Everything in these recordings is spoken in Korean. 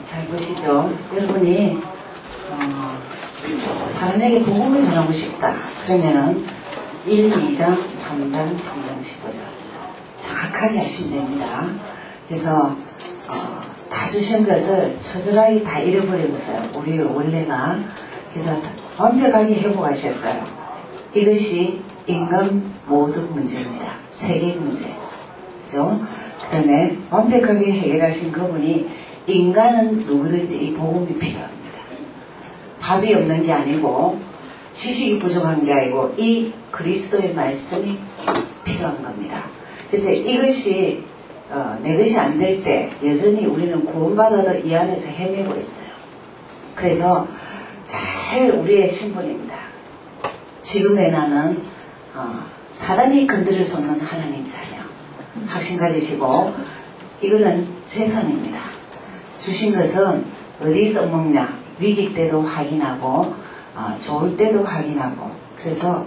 잘 보시죠. 여러분이 사람에게 복음을 전하고 싶다. 그러면은 1, 2장, 3장, 3장, 15절 정확하게 하시면 됩니다. 그래서 다 주신 것을 처절하게 다 잃어버렸어요. 우리 원래가. 그래서 완벽하게 회복하셨어요. 이것이 인간 모든 문제입니다. 세계 문제. 그죠? 그 다음에 완벽하게 해결하신 그분이 인간은 누구든지 이 복음이 필요합니다. 밥이 없는 게 아니고 지식이 부족한 게 아니고 이 그리스도의 말씀이 필요한 겁니다. 그래서 이것이 내 것이 안 될 때 여전히 우리는 구원받아도 이 안에서 헤매고 있어요. 그래서 잘 우리의 신분입니다. 지금의 나는 사단이 건드릴 수 없는 하나님 자녀 확신 가지시고 이거는 재산입니다. 주신 것은 어디 써먹냐 위기 때도 확인하고 좋을 때도 확인하고 그래서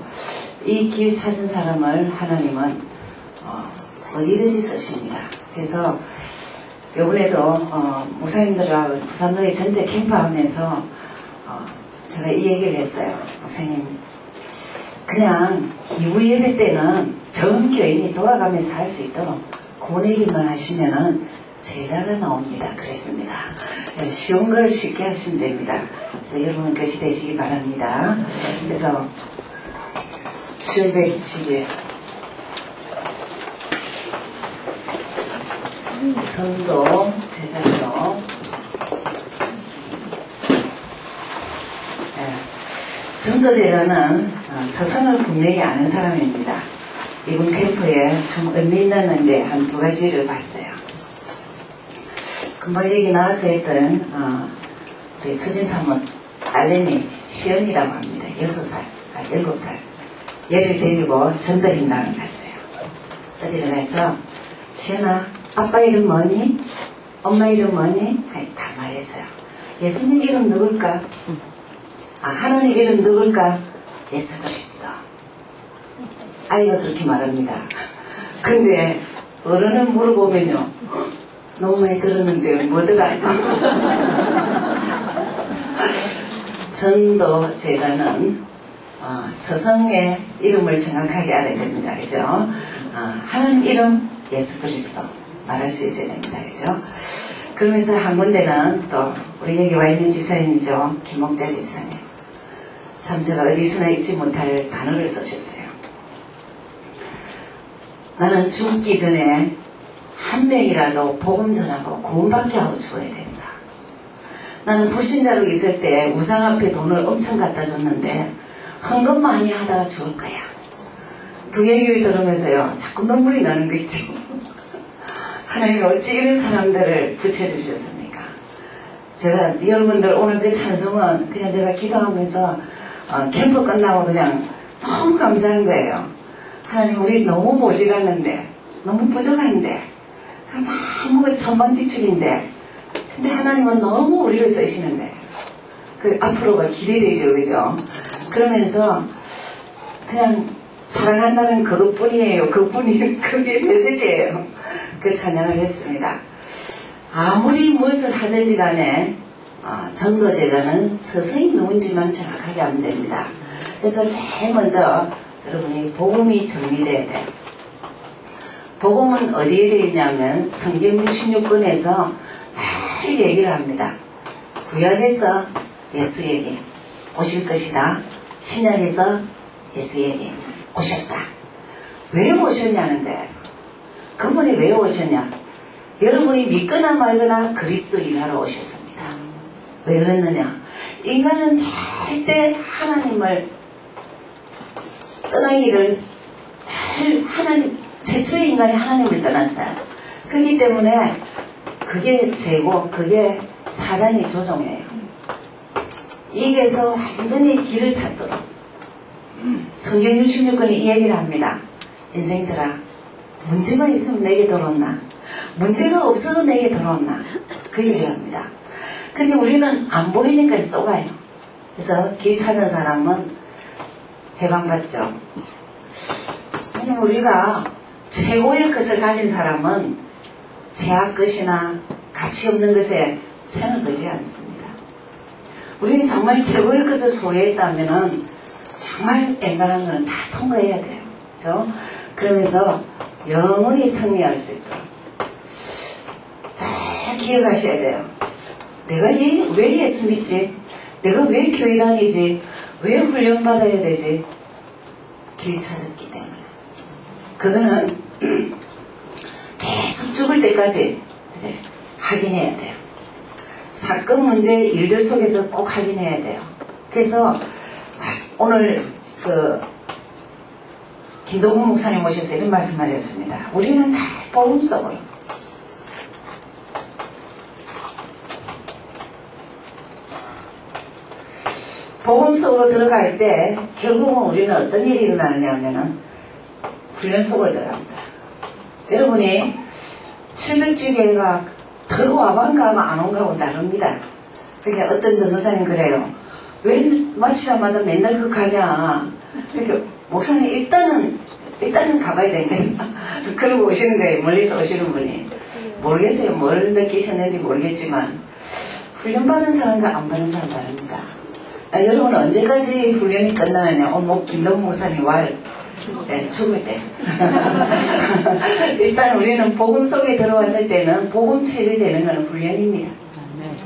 이 길 찾은 사람을 하나님은 어디든지 쓰십니다. 그래서 요번에도 목사님들하고 부산노예 전체 캠프하면서 제가 이 얘기를 했어요. 목사님 그냥 이후 예배 때는 전 교인이 돌아가면서 할 수 있도록 고내기만 하시면은 제자가 나옵니다. 그랬습니다. 쉬운 걸 쉽게 하시면 됩니다. 그래서 여러분 그것이 되시기 바랍니다. 그래서 710일 전도 제자로 전도 제자는 서성을 분명히 아는 사람입니다. 이번 캠프에 좀 의미 있는 이제 한 두 가지를 봤어요. 금방 얘기 나와서 했던 우리 수진사모 딸내미 시연이라고 합니다. 6살, 7살 얘를 데리고 전도 행당을 갔어요. 어디를 가서 시연아 아빠 이름 뭐니? 엄마 이름 뭐니? 다 말했어요. 예수님 이름 누굴까? 하나님 이름 누굴까? 예수 그리스도. 아이가 그렇게 말합니다. 근데 어른은 물어보면요 너무 많이 들었는데 뭐더라? 전도 제자는 서성의 이름을 정확하게 알아야 됩니다. 그죠? 하나님 이름 예수 그리스도 말할 수 있어야 됩니다. 그죠? 그러면서 한 군데는 또 우리 여기 와 있는 집사님이죠. 김옥자 집사님. 참 제가 어디서나 잊지 못할 단어를 쓰셨어요. 나는 죽기 전에 한 명이라도 복음 전하고 구원받게 하고 죽어야 된다. 나는 불신자로 있을 때 우상 앞에 돈을 엄청 갖다 줬는데 헌금 많이 하다가 죽을 거야. 두 얘기를 들으면서요 자꾸 눈물이 나는 것이죠. 하나님 어찌 이런 사람들을 붙여주셨습니까? 제가 여러분들 오늘 그 찬송은 그냥 제가 기도하면서 캠프 끝나고 그냥 너무 감사한 거예요. 하나님 우리 너무 모질랐는데 너무 부족한데 너무 천방지축인데 근데 하나님은 너무 우리를 쓰시는데 그 앞으로가 기대되죠. 그죠? 그러면서 그냥 사랑한다는 그것뿐이에요. 그뿐이 그게 메시지예요. 그 찬양을 했습니다. 아무리 무엇을 하든지 간에 전도 제자는 스승이 누군지만 정확하게 하면 됩니다. 그래서 제일 먼저 여러분이 복음이 정리돼야 돼요. 복음은 어디에 되어 있냐면 성경 66권에서 늘 얘기를 합니다. 구약에서 예수 얘기 오실 것이다. 신약에서 예수 얘기 오셨다. 왜 오셨냐는 거예요. 그분이 왜 오셨냐? 여러분이 믿거나 말거나 그리스도 일하러 오셨습니다. 왜 그랬느냐? 인간은 절대 하나님을 떠나기를 하나님 최초의 인간이 하나님을 떠났어요. 그렇기 때문에 그게 죄고 그게 사단이 조종해요. 이게서 완전히 길을 찾도록 성경 66권이 이 얘기를 합니다. 인생들아 문제만 있으면 내게 들어온나 문제가 없어도 내게 들어온나 그 얘기를 합니다. 근데 우리는 안 보이니까 쏘가요. 그래서 길 찾은 사람은 해방받죠. 왜냐면 우리가 최고의 것을 가진 사람은 제약 것이나 가치 없는 것에 새는 되지 않습니다. 우리는 정말 최고의 것을 소유했다면은 정말 앵간한 건 다 통과해야 돼요. 그죠? 그러면서 영원히 승리할 수 있도록 다 기억하셔야 돼요. 내가 왜 예수 믿지? 내가 왜 교회 다니지? 왜 훈련받아야 되지? 길 찾았기 때문에. 그거는 계속 죽을 때까지 확인해야 돼요. 사건, 문제, 일들 속에서 꼭 확인해야 돼요. 그래서 오늘 김동훈 목사님 오셔서 이런 말씀하셨습니다. 우리는 다 복음 속으로 복음 속으로 들어갈 때 결국은 우리는 어떤 일이 일어나느냐 하면은 훈련 속으로 들어갑니다. 여러분이 700주교회가 들어와반가 하면 안 온가 하고 다릅니다. 그러니까 어떤 전도사님 그래요. 왜 마치자마자 맨날 그 가냐. 그러니까 목사님 일단은 가봐야 된다. 그러고 오시는 거예요. 멀리서 오시는 분이. 모르겠어요. 뭘 느끼셨는지 모르겠지만 훈련받은 사람과 안 받은 사람 다릅니다. 여러분 언제까지 훈련이 끝나느냐. 김동훈 목사님 죽을 때. 일단 우리는 복음 속에 들어왔을 때는 복음 체질되는 것은 훈련입니다.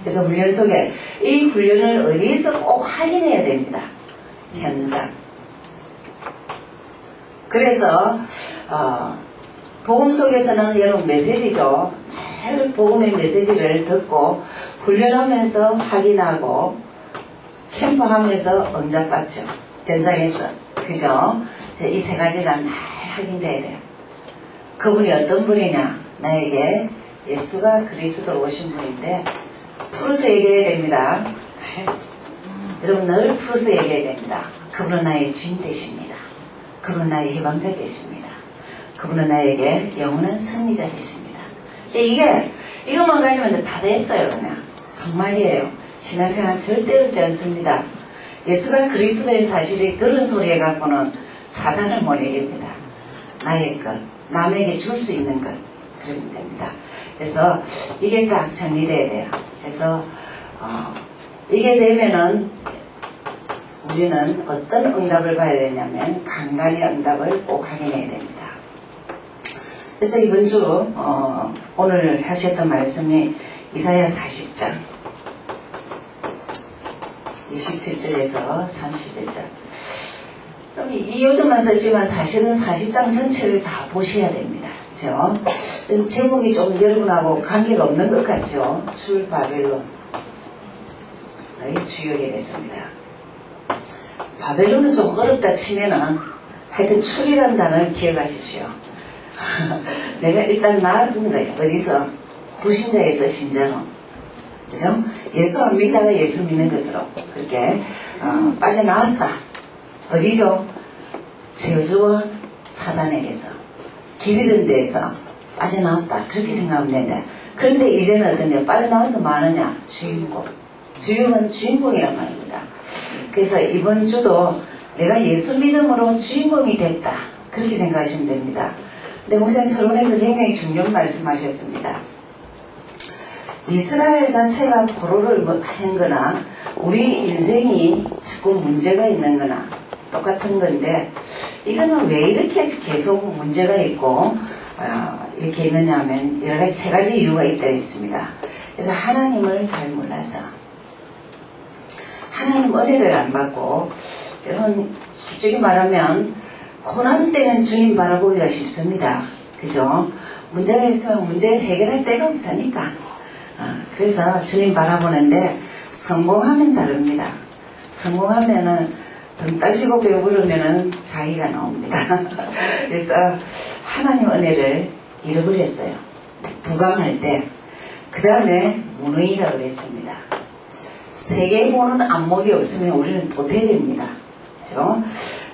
그래서 훈련 속에 이 훈련을 어디에서 꼭 확인해야 됩니다. 현장. 그래서 복음 속에서는 여러분 메시지죠. 늘 복음의 메시지를 듣고 훈련하면서 확인하고 캠프하면서 응답받죠. 현장에서. 그죠? 이 세 가지가 날 확인돼야 돼요. 그분이 어떤 분이냐? 나에게 예수가 그리스도로 오신 분인데 풀어서 얘기해야 됩니다. 여러분 늘 풀어서 얘기해야 됩니다. 그분은 나의 주인 되십니다. 그분은 나의 해방자 되십니다. 그분은 나에게 영원한 승리자 되십니다. 이것만 가지면 다 됐어요. 그냥 정말이에요. 신앙생활 절대 어렵지 않습니다. 예수가 그리스도의 사실이 들은 소리에 갖고는 사단을 못 이깁니다. 나의 것, 남에게 줄 수 있는 것 그러면 됩니다. 그래서 이게 딱 정리돼야 돼요. 그래서 이게 되면은 우리는 어떤 응답을 봐야 되냐면 간간히 응답을 꼭 확인해야 됩니다. 그래서 이번 주 오늘 하셨던 말씀이 이사야 40장 27절에서 31절. 이 요즘만 썼지만 사실은 40장 전체를 다 보셔야 됩니다. 그죠? 제목이 좀 여러분하고 관계가 없는 것 같죠? 출 바벨론의 주역이 됐습니다. 바벨론은 좀 어렵다 치면은 하여튼 출이라는 단어를 기억하십시오. 내가 일단 나왔던 거예요. 어디서? 불신자에서 신자로. 그죠? 예수 안 믿다가 예수 믿는 것으로 그렇게 빠져나왔다. 어디죠? 저주와 사단에게서 길 잃은 데서 빠져나왔다. 그렇게 생각하면 된다. 그런데 이제는 어떠냐? 빠져나와서 뭐 하느냐? 주인공. 주인은 주인공이란 말입니다. 그래서 이번 주도 내가 예수 믿음으로 주인공이 됐다. 그렇게 생각하시면 됩니다. 근데 목사님 서론에서 굉장히 중요한 말씀하셨습니다. 이스라엘 자체가 포로를 한 거나 우리 인생이 자꾸 문제가 있는 거나 똑같은 건데 이거는 왜 이렇게 계속 문제가 있고 이렇게 있느냐 하면 여러 가지 세 가지 이유가 있다 했습니다. 그래서 하나님을 잘 몰라서 하나님 은혜를 안 받고 여러분 솔직히 말하면 고난 때는 주님 바라보기가 쉽습니다. 그죠? 문제가 있으면 문제를 해결할 데가 없으니까 그래서 주님 바라보는데 성공하면 다릅니다. 성공하면은 등 따시고 배부르면은 자기가 나옵니다. 그래서 하나님 은혜를 잃어버렸어요. 부강할 때. 그 다음에 무능이라고 그랬습니다. 세계 보는 안목이 없으면 우리는 도태됩니다. 그죠?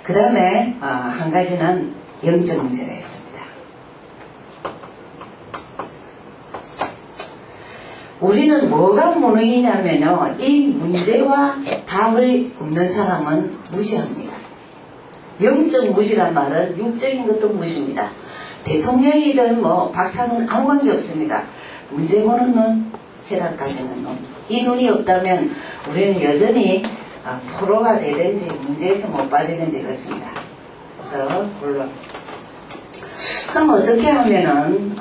그 다음에 한 가지는 영적 문제가 있습니다. 우리는 뭐가 무능이냐면요. 이 문제와 답을 없는 사람은 무지합니다. 영적 무지란 말은 육적인 것도 무지입니다. 대통령이든 박사는 아무 관계 없습니다. 문제 보는 눈, 해답까지 있는 눈. 이 눈이 없다면 우리는 여전히 포로가 되든지 문제에서 못 빠지든지 그렇습니다. 그래서 물론 그럼 어떻게 하면은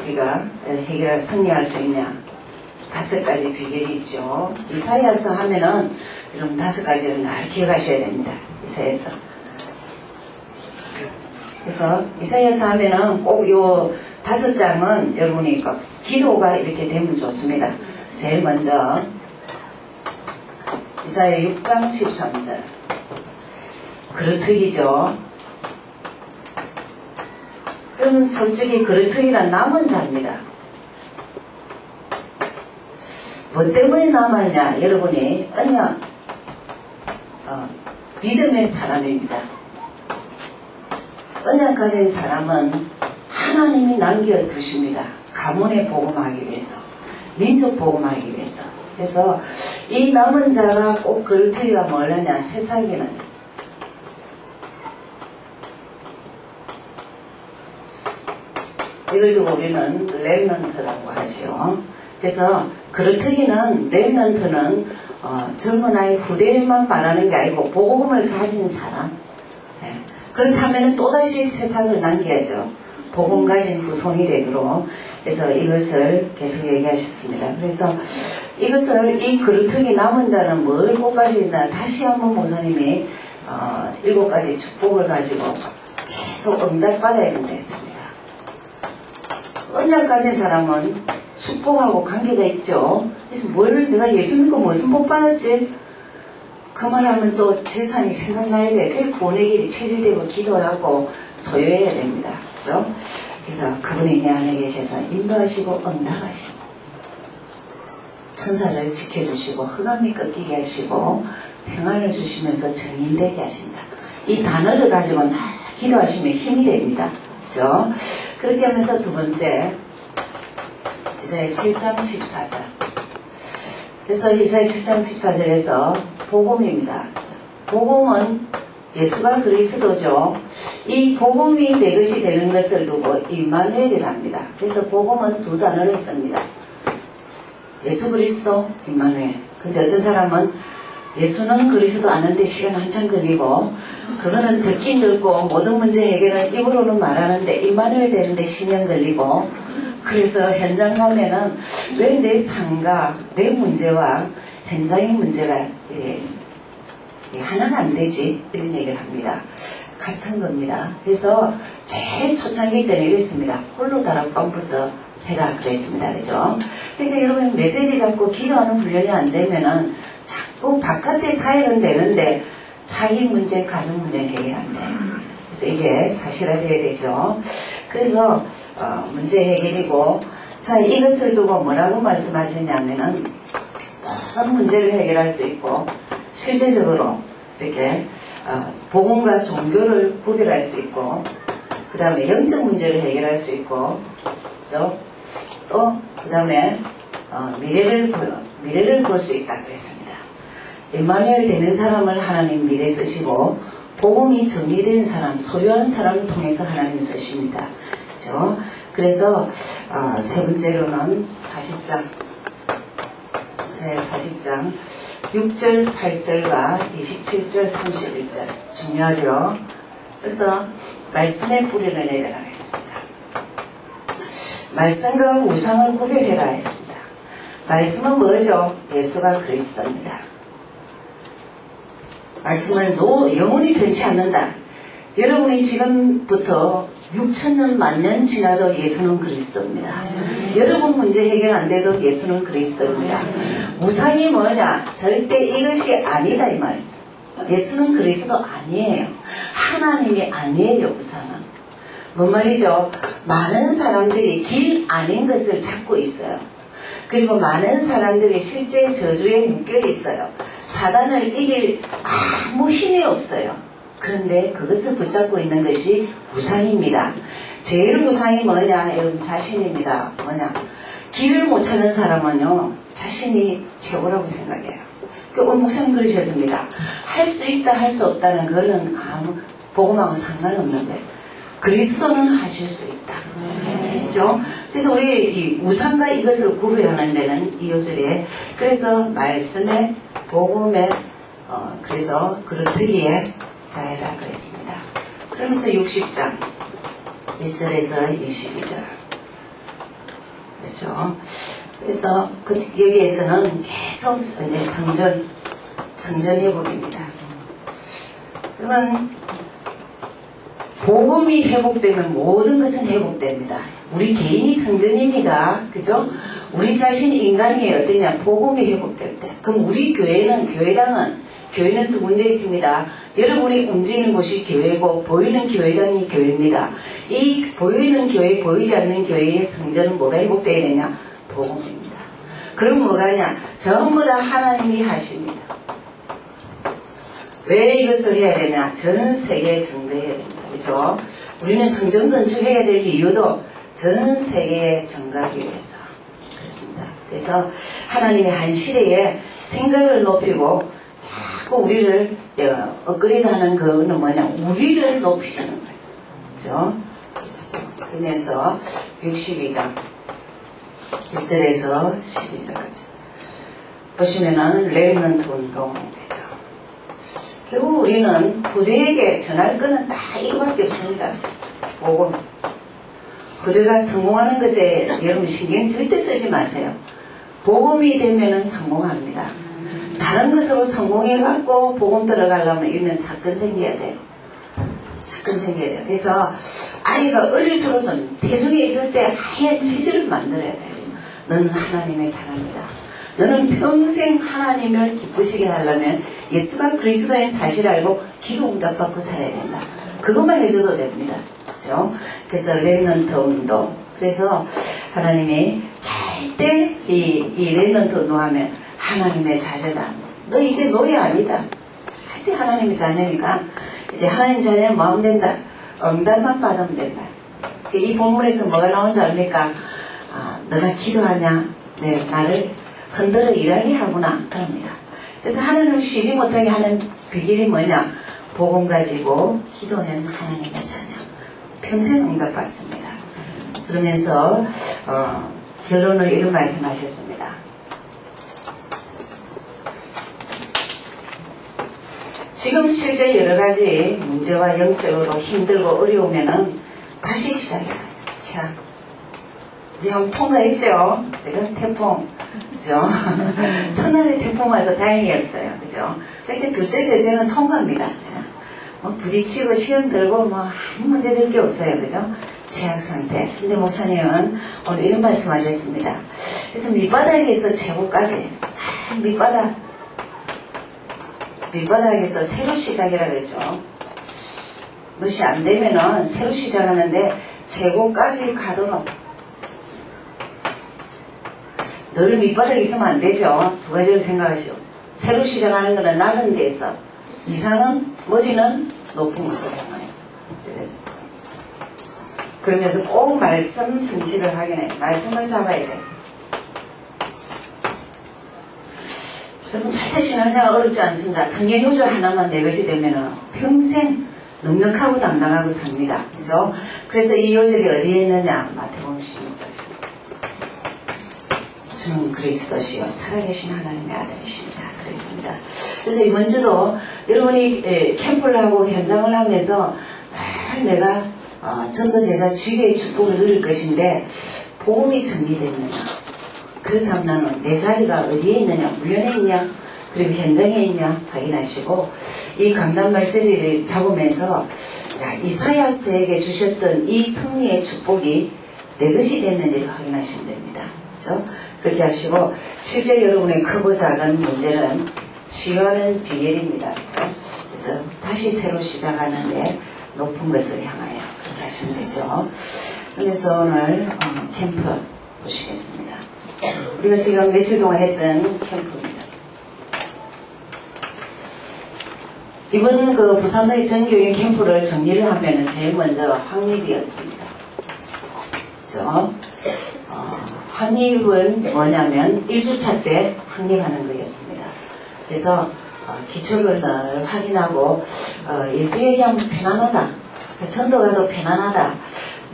우리가 승리할 수 있냐? 5가지 비결이 있죠. 이사야서 하면은 여러분 5가지를 날 기억하셔야 됩니다. 이사야서. 그래서 이사야서 하면은 꼭 요 5장은 여러분이 기도가 이렇게 되면 좋습니다. 제일 먼저 이사야 6장 13절 그루터기죠. 그러면 솔직히 그루터기란 남은 자입니다. 뭐 때문에 남았냐? 여러분이 그냥 믿음의 사람입니다. 언약 가진 사람은 하나님이 남겨두십니다. 가문에 복음하기 위해서, 민족 복음하기 위해서. 그래서 이 남은 자가 꼭 그루터기가 뭐냐냐? 세상에는 이걸 두고 우리는 렘넌트라고 하죠. 그래서 그루터기는 렘넌트는 젊은 아이 후대만 말하는 게 아니고 복음을 가진 사람. 그렇다면 또다시 세상을 남겨야죠. 복음 가진 후손이 되도록. 그래서 이것을 계속 얘기하셨습니다. 그래서 이것을 이 그루터기 남은 자는 뭘 꼭 가지나 다시 한번 목사님이 7가지 축복을 가지고 계속 응답받아야 된다 했습니다. 언약 가진 사람은 축복하고 관계가 있죠. 그래서 내가 예수 믿고 무슨 복 받았지? 그 말하면 또 재산이 생각나야 돼. 그 구원의 길이 체질되고 기도하고 소유해야 됩니다. 그죠? 그래서 그분이 내 안에 계셔서 인도하시고 응답하시고 천사를 지켜주시고 흑암이 꺾이게 하시고 평안을 주시면서 정인되게 하신다. 이 단어를 가지고 날 기도하시면 힘이 됩니다. 그죠? 그렇게 하면서 두 번째 이사야 7장 14절. 그래서 이사야 7장 14절에서 복음입니다. 복음은 예수가 그리스도죠. 이 복음이 내 것이 되는 것을 두고 임마누엘이랍니다. 그래서 복음은 2 단어를 씁니다. 예수 그리스도, 임마누엘. 근데 어떤 사람은 예수는 그리스도 아는데 시간 한참 걸리고 그거는 듣긴 듣고 모든 문제 해결을 입으로는 말하는데 임마누엘 되는데 10년 걸리고 그래서 현장 가면은 왜 내 상가, 내 문제와 현장의 문제가 하나가 안 되지? 이런 얘기를 합니다. 같은 겁니다. 그래서 제일 초창기 때는 이랬습니다. 홀로 다락방부터 해라 그랬습니다. 그죠? 그러니까 여러분 메시지 잡고 기도하는 훈련이 안 되면은 자꾸 바깥의 사역은 되는데 자기 문제, 가정 문제 해결 안 돼요. 그래서 이게 사실화돼야 되죠. 그래서 문제 해결이고 자 이것을 두고 뭐라고 말씀하시냐면은 어떤 문제를 해결할 수 있고 실제적으로 이렇게 복음과 종교를 구별할 수 있고 그 다음에 영적 문제를 해결할 수 있고 또 그 다음에 미래를 볼 수 있다 그랬습니다. 임마누엘 되는 사람을 하나님 미래 쓰시고 복음이 정리된 사람, 소유한 사람을 통해서 하나님 쓰십니다. 그렇죠? 그래서 세 번째로는 40장 6절, 8절과 27절, 31절 중요하죠. 그래서 말씀의 뿌리를 내려라 했습니다. 말씀과 우상을 구별해라 했습니다. 말씀은 뭐죠? 예수가 그리스도입니다. 말씀을 영원히 변치 않는다. 여러분이 지금부터 6천년 만년 지나도 예수는 그리스도입니다. 여러분 문제 해결 안 돼도 예수는 그리스도입니다. 우상이 뭐냐? 절대 이것이 아니다 이 말. 예수는 그리스도 아니에요. 하나님이 아니에요. 우상은. 뭔 말이죠? 많은 사람들이 길 아닌 것을 찾고 있어요. 그리고 많은 사람들이 실제 저주에 묶여 있어요. 사단을 이길 아무 힘이 없어요. 그런데 그것을 붙잡고 있는 것이 우상입니다. 제일 우상이 뭐냐? 여러분 자신입니다. 뭐냐? 길을 못 찾는 사람은요 자신이 최고라고 생각해요. 오늘 목사님 그러셨습니다. 할 수 있다 할 수 없다는 그거는 아무 복음하고 상관없는데 그리스도는 하실 수 있다. 그렇죠? 그래서 우리 이 우상과 이것을 구별하는 데는 이 요절에 그래서 말씀에 복음에 그래서 그릇뜨기에 다해라 그랬습니다. 그러면서 60장 1절에서 22절 그렇죠. 그래서 여기에서는 계속 이제 성전 회복입니다. 그러면 복음이 회복되면 모든 것은 회복됩니다. 우리 개인이 성전입니다. 그죠? 우리 자신이 인간이 어떠냐? 복음이 회복될 때. 그럼 우리 교회는 두 군데 있습니다. 여러분이 움직이는 곳이 교회고 보이는 교회당이 교회입니다. 이 보이는 교회, 보이지 않는 교회의 성전은 뭐가 회복되어야 되냐? 복음입니다. 그럼 뭐가냐? 전부 다 하나님이 하십니다. 왜 이것을 해야 되냐? 전 세계에 전도해야 됩니다. 그죠? 우리는 성전 건축해야 될 이유도 전 세계에 전가하기 위해서 그렇습니다. 그래서 하나님의 한 시대에 생각을 높이고 자꾸 우리를 업그레이드하는 그거는 뭐냐? 우리를 높이시는 거예요. 그죠? 그래서 62장 1절에서 12절까지 보시면은 레이먼트 운동 되죠. 결국 우리는 부대에게 전할 것은 다 이거밖에 없습니다. 복음. 부대가 성공하는 것에 여러분 신경 절대 쓰지 마세요. 복음이 되면은 성공합니다. 다른 것으로 성공해갖고 복음 들어가려면 이런 사건 생겨야 돼요. 사건 생겨야 돼요. 그래서 아이가 어릴수록 좀 태중에 있을 때 하얀 체질을 만들어야 돼요. 너는 하나님의 사람이다. 너는 평생 하나님을 기쁘시게 하려면 예수가 그리스도인 사실을 알고 기도 응답받고 살아야 된다. 그것만 해줘도 됩니다. 그렇죠? 그래서 렘넌트 운동. 그래서 하나님이 절대 이 렘넌트 운동하면 하나님의 자녀다. 너 이제 노예 아니다. 절대 하나님의 자녀니까 이제 하나님 자녀 마음 된다. 응답만 받으면 된다. 이 본문에서 뭐가 나오는지 압니까? 너가 기도하냐? 네, 나를 흔들어 일하게 하구나. 그럽니다. 그래서 하나님을 쉬지 못하게 하는 비결이 뭐냐? 복음 가지고 기도한 하나님의 자녀. 평생 응답받습니다. 그러면서 결론을 이런 말씀하셨습니다. 지금 실제 여러 가지 문제와 영적으로 힘들고 어려우면은 다시 시작해야 해요. 자, 우리 한번 통과했죠? 그죠? 태풍. 그죠? 첫날에 태풍 와서 다행이었어요. 그죠? 이렇게 둘째, 셋째는 통과입니다. 부딪히고 시험 들고 아무 문제 될 게 없어요. 그죠? 최악 상태. 근데 목사님은 오늘 이런 말씀 하셨습니다. 그래서 밑바닥에서 최고까지, 밑바닥에서 새로 시작이라 그랬죠. 무엇이 안 되면은 새로 시작하는데 최고까지 가도록 늘 밑바닥에 있으면 안 되죠. 두 가지를 생각하시오. 새로 시작하는 것은 낮은 데서, 이상은 머리는 높은 곳으로 향하여. 그러면서 꼭 말씀 성취를 하긴 해요. 말씀을 잡아야 돼요. 여러분 절대 신앙생활 어렵지 않습니다. 성경 요조 하나만 내 것이 되면은 평생 넉넉하고 당당하고 삽니다. 그죠? 그래서 이 요절이 어디에 있느냐? 마태복음 16절. 주는 그리스도시요 살아계신 하나님의 아들이십니다. 그랬습니다. 그래서 이번 주도 여러분이 캠프를 하고 현장을 하면서 내가 전도 제자 지휘의 축복을 누릴 것인데 복음이 정리됐느냐? 그렇다면 나는 내 자리가 어디에 있느냐? 물련에 있냐? 그리고 현장에 있냐? 확인하시고 이 강단 메시지를 잡으면서 이사야스에게 주셨던 이 승리의 축복이 내 것이 됐는지를 확인하시면 됩니다. 그렇죠? 그렇게 하시고 실제 여러분의 크고 작은 문제는 치유하는 비결입니다. 그렇죠? 그래서 다시 새로 시작하는데 높은 것을 향하여 그렇게 하시면 되죠. 그래서 오늘 캠프 보시겠습니다. 우리가 지금 며칠 동안 했던 캠프입니다. 이번 그 부산의 전교인 캠프를 정리를 하면 제일 먼저 확립이었습니다. 그렇죠? 확립은 뭐냐면 1주차 때 확립하는 거였습니다. 그래서 기초를 늘 확인하고 예수 얘기하면 편안하다. 전도가 더 편안하다.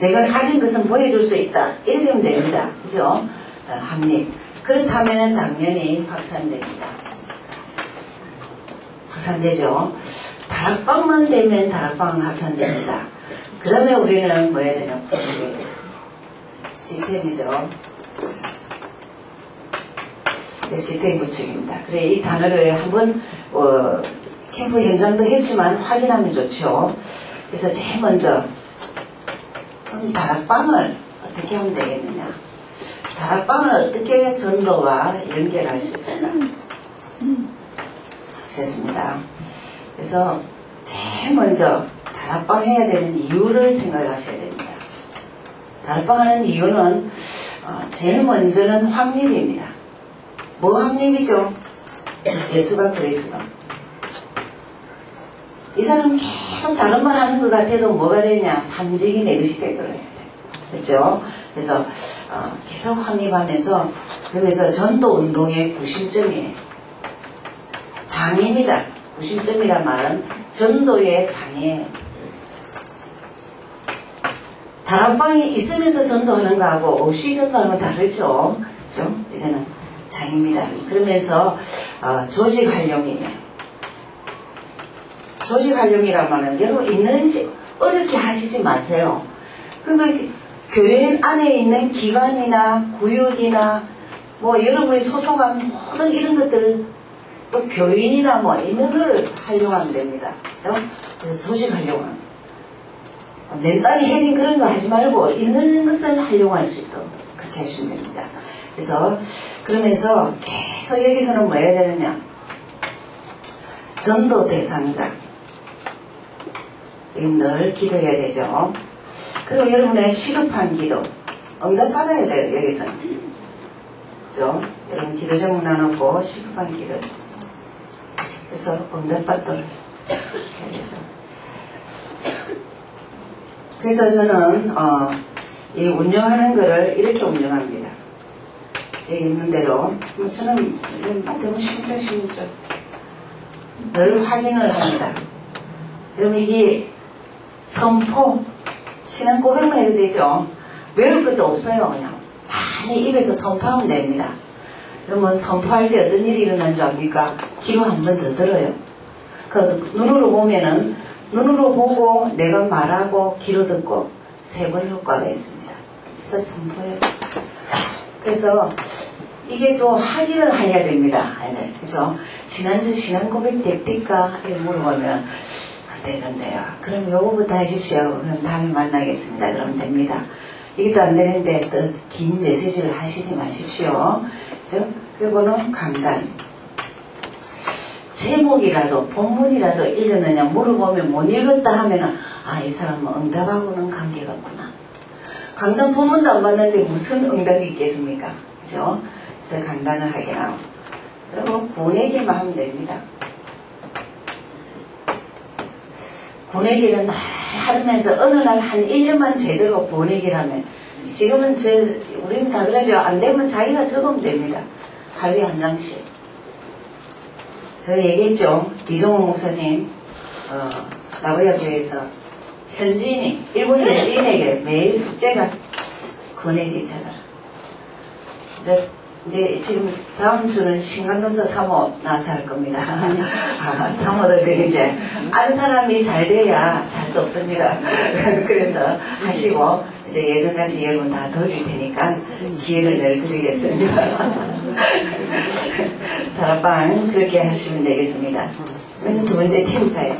내가 가진 것은 보여줄 수 있다. 이렇게 되면 됩니다. 그죠? 합립. 그렇다면 당연히 확산됩니다. 확산되죠. 다락방만 되면 다락방은 확산됩니다. 그 다음에 우리는 뭐 해야 되냐? 구축이 시스템이죠. 시스템 구축입니다. 그래, 이 단어를 한번 캠프 현장도 했지만 확인하면 좋죠. 그래서 제일 먼저 다락방을 어떻게 하면 되겠느냐? 다락방을 어떻게 전도와 연결할 수 있을까? 하셨습니다. 그래서 제일 먼저 다락방 해야 되는 이유를 생각하셔야 됩니다. 다락방 하는 이유는 제일 먼저는 확립입니다. 뭐 확립이죠? 예수가 그리스도. 이 사람은 계속 다른 말 하는 것 같아도 뭐가 되냐? 삼직이 내 것이 되더래요. 그렇죠? 그래서 계속 확립하면서 그러면서 전도 운동의 구심점이에요. 장입니다. 구심점이란 말은 전도의 장이에요. 다락방이 있으면서 전도하는 거하고 없이 전도하는 건 다르죠. 그렇죠? 이제는 장입니다. 그러면서 조직 활용이에요. 조직 활용이란 말은 여러분 있는지 어렵게 하시지 마세요. 그러니까 교회 안에 있는 기관이나 구역이나 뭐 여러분이 소속한 모든 이런 것들을 또 교인이나 뭐 있는 걸 활용하면 됩니다. 그렇죠? 그래서 조직 활용은 내 딸이 헤딩 그런 거 하지 말고 있는 것을 활용할 수 있도록 그렇게 하시면 됩니다. 그래서 그러면서 계속 여기서는 뭐 해야 되느냐? 전도 대상자 늘 기도해야 되죠. 그리고 여러분의 시급한 기도 응답받아야 돼요. 여기서는 그렇죠? 여러분 기도 제목 나눴고 시급한 기도 그래서 응답받도록 해야 되죠. 그래서 저는 이 운영하는 거를 이렇게 운영합니다. 여기 있는 대로 저는 너무 쉽죠. 늘 확인을 합니다. 그럼 이게 선포 신앙 고백만 해도 되죠. 외울 것도 없어요. 그냥 많이 입에서 선포하면 됩니다. 그러면 선포할 때 어떤 일이 일어나는 줄 압니까? 귀로 한 번 더 들어요. 그 눈으로 보면은 눈으로 보고 내가 말하고 귀로 듣고 세 번 효과가 있습니다. 그래서 선포해요. 그래서 이게 또 확인을 해야 됩니다. 그죠? 지난주 신앙 고백 됐을까? 이렇게 물어보면 안 되는데요. 그럼 요거부터 하십시오. 그럼 다음에 만나겠습니다. 그러면 됩니다. 이게 또 안 되는데 또 긴 메시지를 하시지 마십시오. 그죠? 그리고는 강단. 제목이라도 본문이라도 읽었느냐 물어보면 못 읽었다 하면은 이 사람은 응답하고는 관계가 없구나. 강단 본문도 안 봤는데 무슨 응답이 있겠습니까? 그죠? 그래서 강단을 하게 나오고 그리고 보내기만 하면 됩니다. 보내기는 날 하면서 어느 날 한 1년만 제대로 보내기를 하면 지금은 우리는 다 그러죠. 안 되면 자기가 적으면 됩니다. 하루에 한 장씩. 제가 얘기했죠. 이종호 목사님 나고야 교회에서 현지인이 일본 현지인에게 매일 숙제가 보내기 있잖아. 이제 지금 다음 주는 신강론서 3호 나와서 할 겁니다. 3호들 이제 아는 사람이 잘 돼야 잘도 없습니다. 그래서 하시고 이제 예전까지 여러분 다 돌릴 테니까 기회를 늘 드리겠습니다. 다락방 그렇게 하시면 되겠습니다. 그래서 두 번째 팀 사역.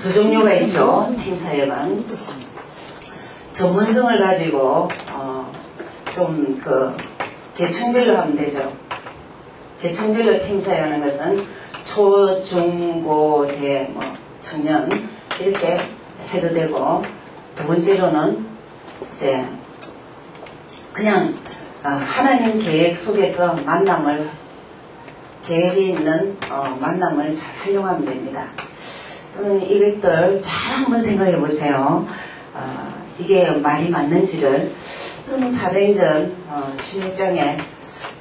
두 종류가 있죠. 팀 사역은 전문성을 가지고 좀 계층별로 하면 되죠. 계층별로 팀 사역하는 것은 초, 중, 고, 대, 청년 이렇게 해도 되고 두 번째로는 이제 그냥 하나님 계획 속에서 계획이 있는 만남을 잘 활용하면 됩니다. 그럼 이것들 잘 한번 생각해 보세요. 이게 말이 맞는지를. 그러면 사도행전 16장에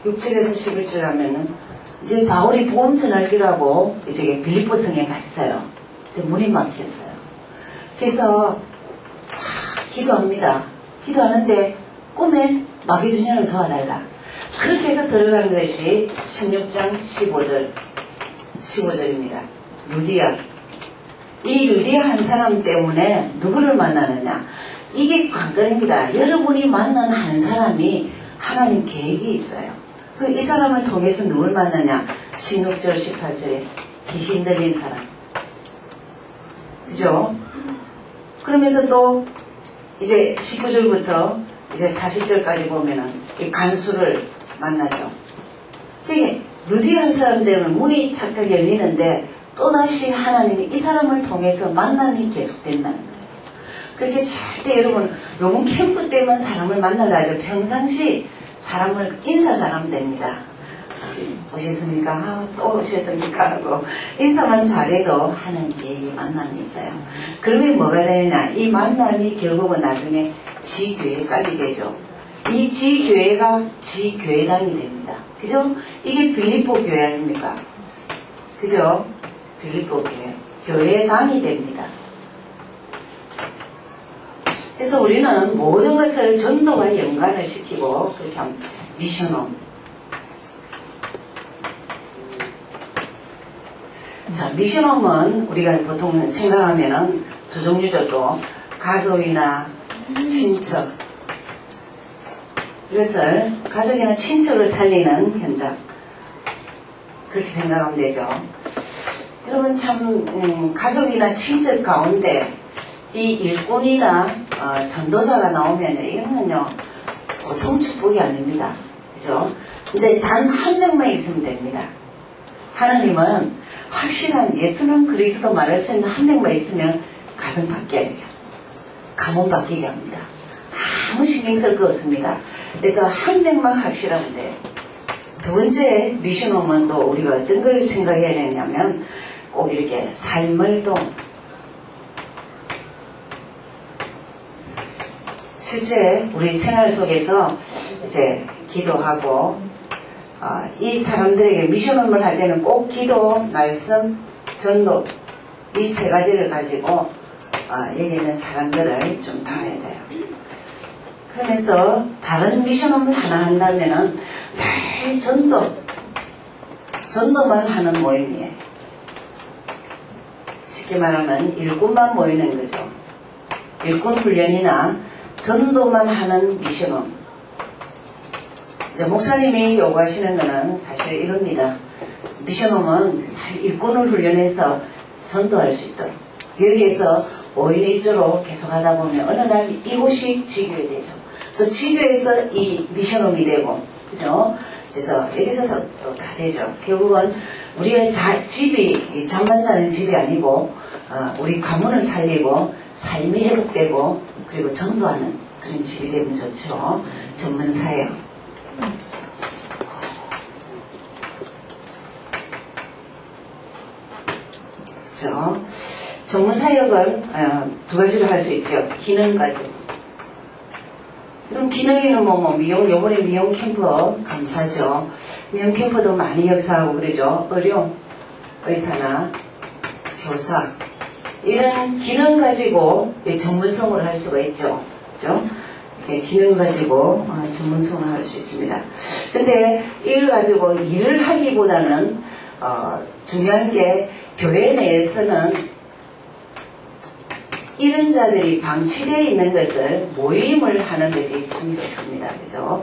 6절에서 11절 하면은 이제 바울이 복음 전하기라고 이제 빌립보 성에 갔어요. 근데 문이 막혔어요. 그래서 기도합니다. 기도하는데 꿈에 마귀주년을 도와달라. 그렇게 해서 들어간 것이 16장 15절입니다. 루디아. 이 루디아 한 사람 때문에 누구를 만나느냐? 이게 관건입니다. 여러분이 만난 한 사람이 하나님 계획이 있어요. 이 사람을 통해서 누굴 만나냐? 16절 18절에 귀신 들린 사람. 그죠? 그러면서 또 이제 19절부터 이제 40절까지 보면은 이 간수를 만나죠. 이게 루디 한 사람 때문에 문이 착착 열리는데 또다시 하나님이 이 사람을 통해서 만남이 계속된다는 거예요. 그렇게 절대 여러분 요번 캠프 때만 사람을 만나려 하죠. 평상시 사람을 인사 잘하면 됩니다. 오셨습니까? 또 오셨습니까? 하고 인사만 잘해도 하는 계획이 만남이 있어요. 그러면 뭐가 되느냐? 이 만남이 결국은 나중에 지교회에 깔리게 되죠. 이 지교회가 지교회당이 됩니다. 그죠? 이게 빌립보 교회 아닙니까? 그죠? 빌립보 교회. 교회당이 됩니다. 그래서 우리는 모든 것을 전도와 연관을 시키고 그렇게 하면 미션홈. 자, 미션홈은 우리가 보통 생각하면은 두 종류죠. 또 가족이나 친척, 이것을 가족이나 친척을 살리는 현장, 그렇게 생각하면 되죠. 여러분 참 가족이나 친척 가운데 이 일꾼이나 전도자가 나오면 이거는요 보통 축복이 아닙니다. 그죠? 근데 단 한 명만 있으면 됩니다. 하나님은 확실한 예수는 그리스도 말할 수 있는 한 명만 있으면 가정 바뀌게 합니다. 가문 바뀌게 합니다. 아무 신경 쓸 거 없습니다. 그래서 한 명만 확실하면 돼요. 두 번째 미션홈은 또 우리가 어떤 걸 생각해야 되냐면 꼭 이렇게 삶을 또 실제 우리 생활 속에서 이제 기도하고 이 사람들에게 미션홈을 할 때는 꼭 기도, 말씀, 전도 이 세 가지를 가지고 여기 있는 사람들을 좀 다뤄야 돼요. 그러면서 다른 미션홈을 하나 한다면은 매일 전도만 하는 모임이에요. 쉽게 말하면 일꾼만 모이는 거죠. 일꾼 훈련이나 전도만 하는 미션홈. 이제 목사님이 요구하시는 거는 사실 이럽니다. 미션홈은 일꾼을 훈련해서 전도할 수 있도록 여기에서 5일 1조로 계속 하다 보면 어느 날 이곳이 지교회 되죠. 또 지교에서 이 미션홈이 되고, 그죠? 그래서 여기서 또 다 되죠. 결국은 우리의 집이 잠만 자는 집이 아니고 우리 가문을 살리고 삶이 회복되고 그리고 전도하는 그런 집이 되면 좋죠. 전문사역. 그렇죠. 전문사역은 두 가지로 할 수 있죠. 기능 가지고. 그럼 기능에는 미용, 요번에 미용 캠프 감사죠. 미용 캠프도 많이 역사하고 그러죠. 의료, 의사나 교사. 이런 기능 가지고 전문성을 할 수가 있죠. 그죠? 기능 가지고 전문성을 할 수 있습니다. 근데 이걸 가지고 일을 하기보다는 중요한 게 교회 내에서는 이런 자들이 방치되어 있는 것을 모임을 하는 것이 참 좋습니다. 그죠?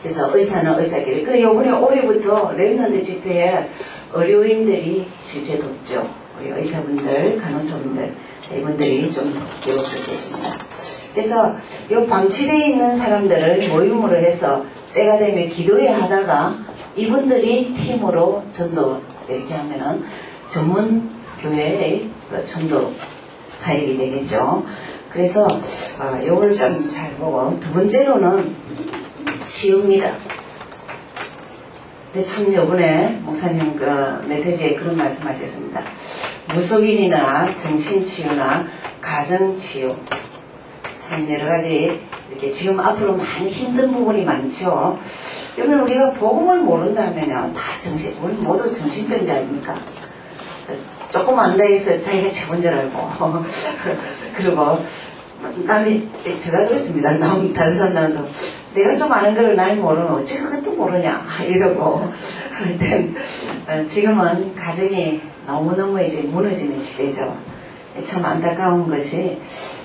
그래서 의사는 의사끼리. 그 요번에 올해부터 랩런드 집회에 의료인들이 실제 돕죠. 우리 의사분들, 간호사분들, 이분들이 좀 돕기로 그렇겠습니다. 그래서 이 방치되어 있는 사람들을 모임으로 해서 때가 되면 기도회 하다가 이분들이 팀으로 전도 이렇게 하면은 전문 교회의 전도 사역이 되겠죠. 그래서 요걸 좀 잘 보고 두 번째로는 치유입니다. 근데 참 요번에 목사님 그 메시지에 그런 말씀하셨습니다. 무속인이나 정신치유나 가정치유 참 여러가지 이렇게 지금 앞으로 많이 힘든 부분이 많죠. 그러면 우리가 복음을 모른다면요 다 우리 모두 정신병자 아닙니까? 조금 안다 해서 자기가 최고인 줄 알고 그리고 남이 제가 그랬습니다. 다른 사람도 내가 좀 아는 걸 나이 모르면 어찌 그것도 모르냐 이러고 하여튼 지금은 가정이 너무너무 이제 무너지는 시대죠. 참 안타까운 것이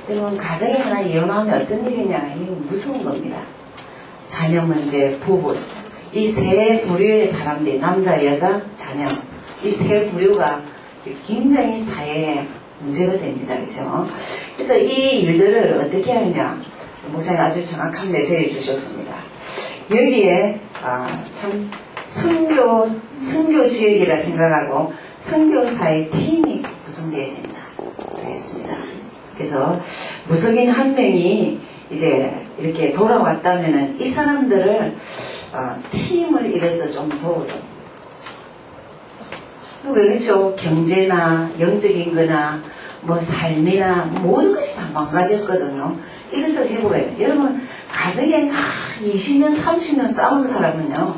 때문에 가정이 하나 이혼하면 어떤 일이냐 이게 무서운 겁니다. 자녀 문제, 부부 이 세 부류의 사람들이 남자, 여자, 자녀 이 세 부류가 굉장히 사회에 문제가 됩니다. 그렇죠? 그래서 이 일들을 어떻게 하느냐 목사님 아주 정확한 메시지를 주셨습니다. 여기에 참 선교 지역이라 생각하고 선교사의 팀이 구성되어야 된다 그랬습니다. 그래서 무속인 한 명이 이제 이렇게 돌아왔다면은 이 사람들을 팀을 이래서 좀 도우죠. 왜 그렇죠? 경제나 영적인 거나 뭐 삶이나 모든 것이 다 망가졌거든요. 이것을 해보래요. 여러분 가정에 20년 30년 싸운 사람은요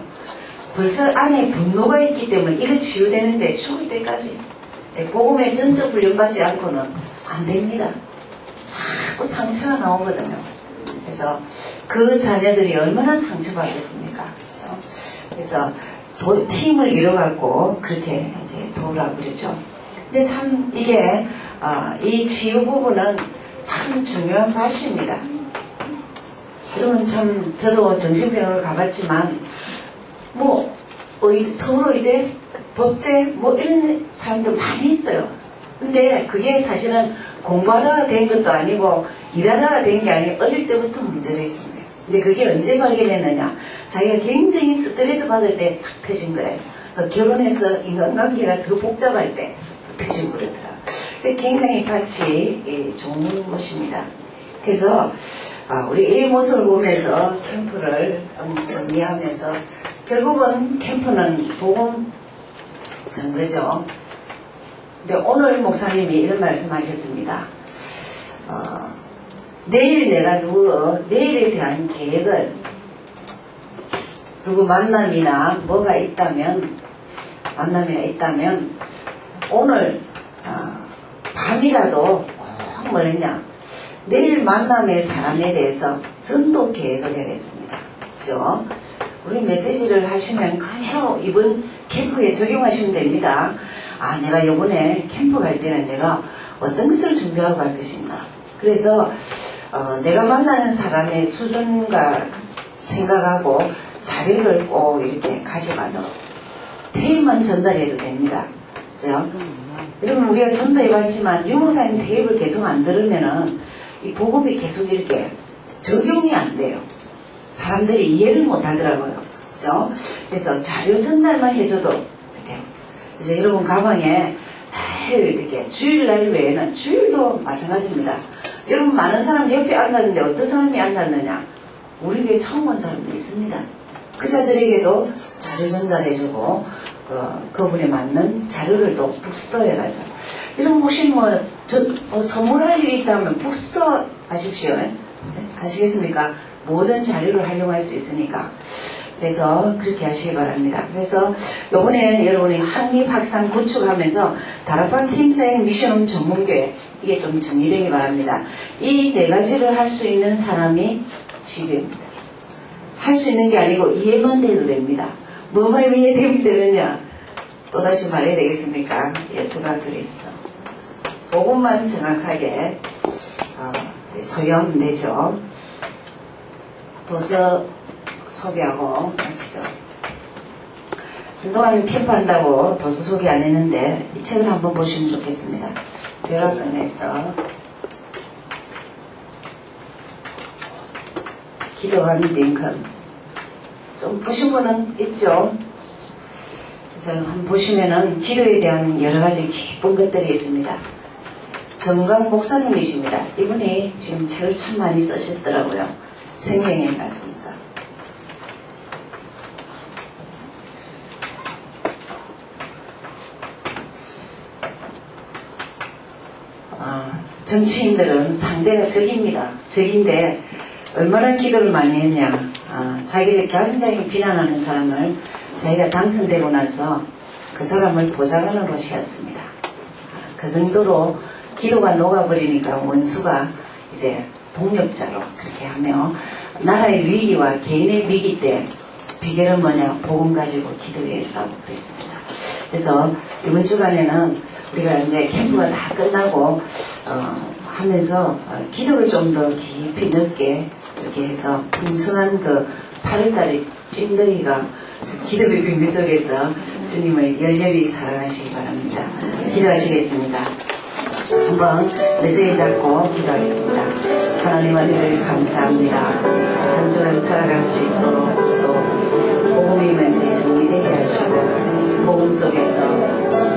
벌써 안에 분노가 있기 때문에 이거 치유되는데 죽을 때까지 복음에 전적 훈련받지 않고는 안 됩니다. 자꾸 상처가 나오거든요. 그래서 그 자녀들이 얼마나 상처받겠습니까? 그래서 팀을 이뤄갖고 그렇게 이제 도우라고 그러죠. 근데 참 이게 이 치유 부분은 참 중요한 밭입니다. 여러분 참 저도 정신병원을 가봤지만 뭐 서울의대, 법대 뭐 이런 사람들 많이 있어요. 근데 그게 사실은 공부하다가 된 것도 아니고 일하다가 된 게 아니고 어릴 때부터 문제가 있습니다. 근데 그게 언제 발견했느냐 자기가 굉장히 스트레스 받을 때 탁 터진 거예요. 결혼해서 인간관계가 더 복잡할 때 터지고 그러더라고요. 굉장히 밭이 좋은 곳입니다. 그래서 우리 이 모습을 보면서 캠프를 좀 정리하면서 결국은 캠프는 복음 전거죠. 근데 오늘 목사님이 이런 말씀하셨습니다. 내일 내가 내일에 대한 계획은 누구 만남이나 뭐가 있다면 오늘 밤이라도 꼭 뭐랬냐 내일 만남의 사람에 대해서 전도 계획을 해냈습니다. 그죠? 우리 메시지를 하시면 그대로 이번 캠프에 적용하시면 됩니다. 내가 이번에 캠프 갈 때는 내가 어떤 것을 준비하고 갈 것인가. 그래서 내가 만나는 사람의 수준과 생각하고 자료를 꼭 이렇게 가져가도 테이프만 전달해도 됩니다. 그죠? 여러분 우리가 전도해봤지만 유목사님 테이프를 계속 안 들으면은 이 복음이 계속 이렇게 적용이 안 돼요. 사람들이 이해를 못 하더라고요. 그죠? 그래서 자료 전달만 해줘도 이렇게. 그래서 여러분 가방에 매일 이렇게 주일날 외에는 주일도 마찬가지입니다. 여러분 많은 사람 옆에 앉았는데 어떤 사람이 앉았느냐? 우리 교회 처음 온 사람도 있습니다. 그 자들에게도 자료 전달해주고 그분에 맞는 자료를 또 북스토어에 가서 여러분 혹시 선물할 일이 있다면 북스토어 가십시오. 네? 가시겠습니까? 모든 자료를 활용할 수 있으니까. 그래서 그렇게 하시기 바랍니다. 그래서 요번에 여러분이 한립학산 구축하면서 다락방 팀사행 미션홈 전문교회 이게 좀 정리되기 바랍니다. 이 네 가지를 할 수 있는 사람이 지배입니다. 할 수 있는 게 아니고 이해만 돼도 됩니다. 뭐만 이해되면 되느냐? 또다시 말해야 되겠습니까? 예수가 그리스도. 그것만 정확하게 소유하면 되죠. 도서 소개하고 마치죠. 그동안 캠프한다고 도서 소개 안 했는데 이 책을 한번 보시면 좋겠습니다. 백악관에서 기도하는 링컨 좀 보신 분은 있죠. 그래서 한번 보시면은 기도에 대한 여러 가지 기쁜 것들이 있습니다. 정강 목사님이십니다. 이분이 지금 책을 참 많이 쓰셨더라고요. 생명의 말씀서. 정치인들은 상대가 적입니다. 적인데 얼마나 기도를 많이 했냐. 자기를 굉장히 비난하는 사람을 자기가 당선되고 나서 그 사람을 보좌관으로 세웠습니다. 그 정도로 기도가 녹아버리니까 원수가 이제 동력자로 그렇게 하며 나라의 위기와 개인의 위기 때 비결은 뭐냐? 복음 가지고 기도해라고 그랬습니다. 그래서 이번 주간에는 우리가 이제 캠프가 다 끝나고 하면서 기도를 좀 더 깊이 넓게 이렇게 해서 풍성한 그 8월달의 찐더위가 기도의 비밀 속에서 주님을 열렬히 사랑하시기 바랍니다. 기도하시겠습니다. 한번 내세에 잡고 기도하겠습니다. 하나님 은혜를 감사합니다. 한 주간 살아갈 수 있도록 또 복음이 먼저 정리되게 하시고 복음 속에서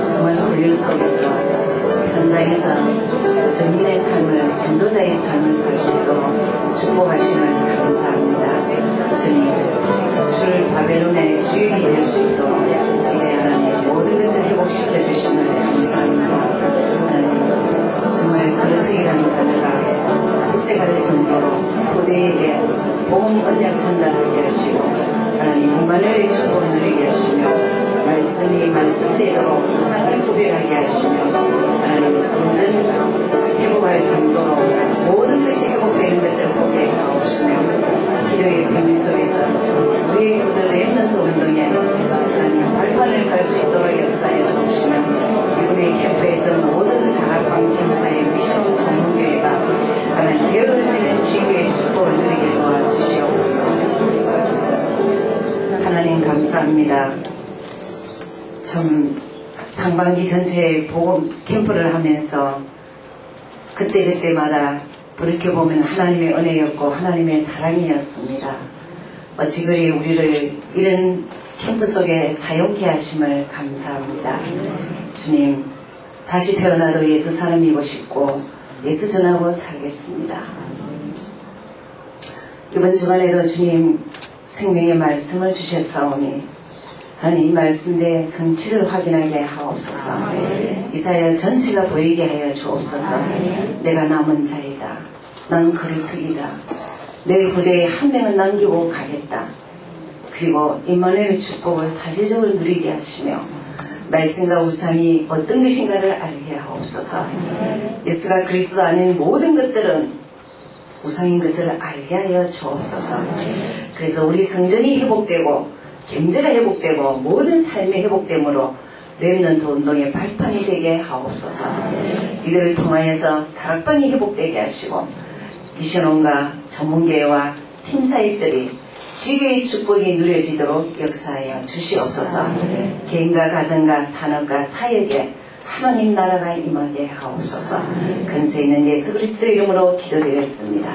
정말 훈련 속에서 현장에서 전인의 삶을 전도자의 삶을 살 수 있도록 축복하심을 감사합니다. 주님 줄 바벨론의 주역이 될 수 있도록 이제 하나님 모든 것을 회복시켜 주심을 감사합니다. 하나님 정말 그렇게라는 단어가 국세가 정도로 후대에게 복음 언약 전달하게 하시고 하나님 임마누엘의 축복을 누리게 하시며 말씀이 말씀대로 우상을 구별하게 하시며 하나님 성전 회복할 정도로 모든 것이 회복되는 것을 보게 하옵시며 기도의 비밀 속에서 우리의 구들 랩넌트 운동에 하나님 발판을 갈 수 있도록 역사해 주옵시며 이분의 캠프에 있던 모든 다락방 캠사의 미션 전문교회가 하나님 되어지는 지구의 축복을 누리게 도와주시옵소서. 하나님 감사합니다. 참 상반기 전체의 복음 캠프를 하면서 그때마다 돌이켜보면 하나님의 은혜였고 하나님의 사랑이었습니다. 어찌 그리 우리를 이런 캠프 속에 사용케 하심을 감사합니다. 주님 다시 태어나도 예수 사람이고 싶고 예수 전하고 살겠습니다. 이번 주간에도 주님 생명의 말씀을 주셨사오니 하나님 이 말씀의 성취를 확인하게 하옵소서. 이사야 전체가 보이게 하여 주옵소서. 내가 남은 자이다. 난 그리스도이다. 내 후대에 한 명은 남기고 가겠다. 그리고 임마누엘의 축복을 사실적으로 누리게 하시며 말씀과 우상이 어떤 것인가를 알게 하옵소서. 예수가 그리스도 아닌 모든 것들은 우상인 것을 알게 하여 주옵소서. 그래서 우리 성전이 회복되고 경제가 회복되고 모든 삶의 회복됨으로 렘넌트 운동의 발판이 되게 하옵소서. 이들을 통하여서 다락방이 회복되게 하시고 미션원과 전문교회와 팀사역들이 지교의 축복이 누려지도록 역사하여 주시옵소서. 개인과 가정과 산업과 사역에 하나님 나라가 임하게 하옵소서. 근세 있는 예수 그리스도 이름으로 기도드렸습니다.